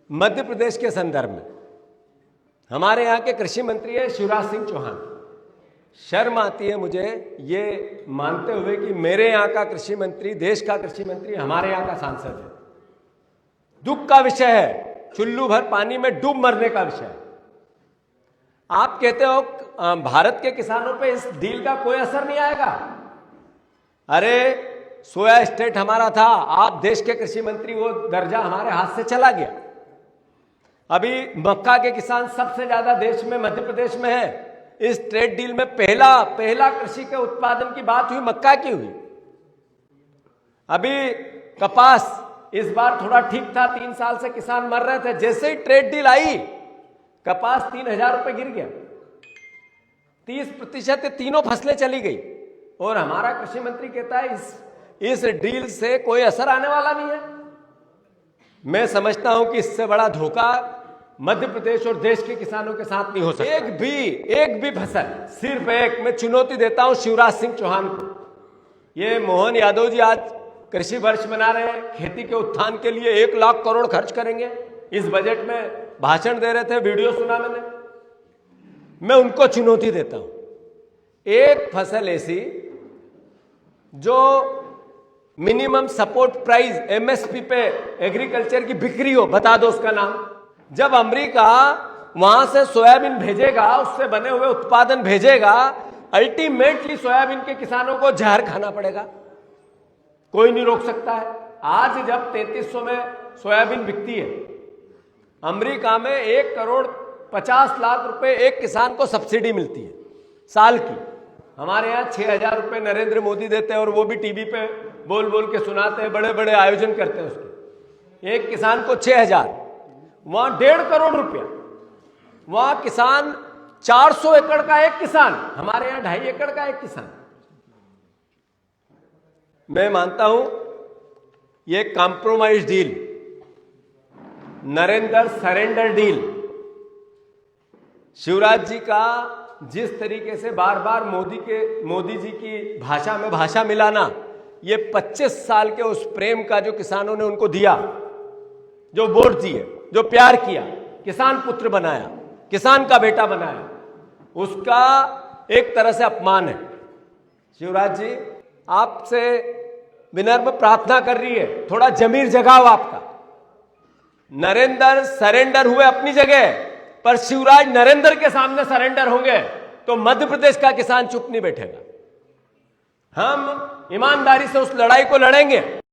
मध्य प्रदेश के संदर्भ में हमारे यहाँ के कृषि मंत्री है शिवराज सिंह चौहान। शर्म आती है मुझे ये मानते हुए कि मेरे यहाँ का कृषि मंत्री, देश का कृषि मंत्री हमारे यहाँ का सांसद है। दुख का विषय है, चुल्लू भर पानी में डूब मरने का विषय है। आप कहते हो भारत के किसानों पे इस डील का कोई असर नहीं आएगा। अरे सोया स्टेट हमारा था, आप देश के कृषि मंत्री, वो दर्जा हमारे हाथ से चला गया। अभी मक्का के किसान सबसे ज्यादा देश में मध्य प्रदेश में है। इस ट्रेड डील में पहला कृषि के उत्पादन की बात हुई, मक्का की हुई। अभी कपास इस बार थोड़ा ठीक था, 3 साल से किसान मर रहे थे। जैसे ही ट्रेड डील आई, कपास 3,000 रुपए गिर गया, 30% तीनों फसलें चली गई। और हमारा कृषि मंत्री कहता है इस डील से कोई असर आने वाला नहीं है। मैं समझता हूं कि इससे बड़ा धोखा मध्य प्रदेश और देश के किसानों के साथ नहीं हो सकता। एक भी फसल, सिर्फ एक, मैं चुनौती देता हूं शिवराज सिंह चौहान को। ये मोहन यादव जी आज कृषि वर्ष मना रहे हैं, खेती के उत्थान के लिए 1 लाख करोड़ खर्च करेंगे। इस बजट में भाषण दे रहे थे, वीडियो सुना मैंने। मैं उनको चुनौती देता हूं, एक फसल ऐसी जो मिनिमम सपोर्ट प्राइस एमएसपी पे एग्रीकल्चर की बिक्री हो, बता दो उसका नाम। जब अमेरिका वहां से सोयाबीन भेजेगा, उससे बने हुए उत्पादन भेजेगा, अल्टीमेटली सोयाबीन के किसानों को जहर खाना पड़ेगा। कोई नहीं रोक सकता है। आज जब 3300 में सोयाबीन बिकती है, अमेरिका में 1,50,00,000 रुपए एक किसान को सब्सिडी मिलती है साल की। हमारे यहाँ 6,000 रुपए नरेंद्र मोदी देते हैं, और वो भी टीवी पे बोल बोल के सुनाते हैं, बड़े बड़े आयोजन करते हैं उसके। एक किसान को 6,000, वहां 1.5 करोड़ रुपया। वहां किसान 400 एकड़ का एक किसान, हमारे यहाँ 2.5 एकड़ का एक किसान। मैं मानता हूं ये compromise deal, Narendra surrender deal, Shivraj ji का जिस तरीके से बार बार मोदी जी की भाषा में भाषा मिलाना, ये 25 साल के उस प्रेम का जो किसानों ने उनको दिया, जो वोट दिए, जो प्यार किया, किसान पुत्र बनाया, किसान का बेटा बनाया, उसका एक तरह से अपमान है। शिवराज जी आपसे विनम्र प्रार्थना कर रही है, थोड़ा जमीर जगाओ आपका। नरेंद्र सरेंडर हुए अपनी जगह, पर शिवराज नरेंद्र के सामने सरेंडर होंगे तो मध्य प्रदेश का किसान चुप नहीं बैठेगा। हम ईमानदारी से उस लड़ाई को लड़ेंगे।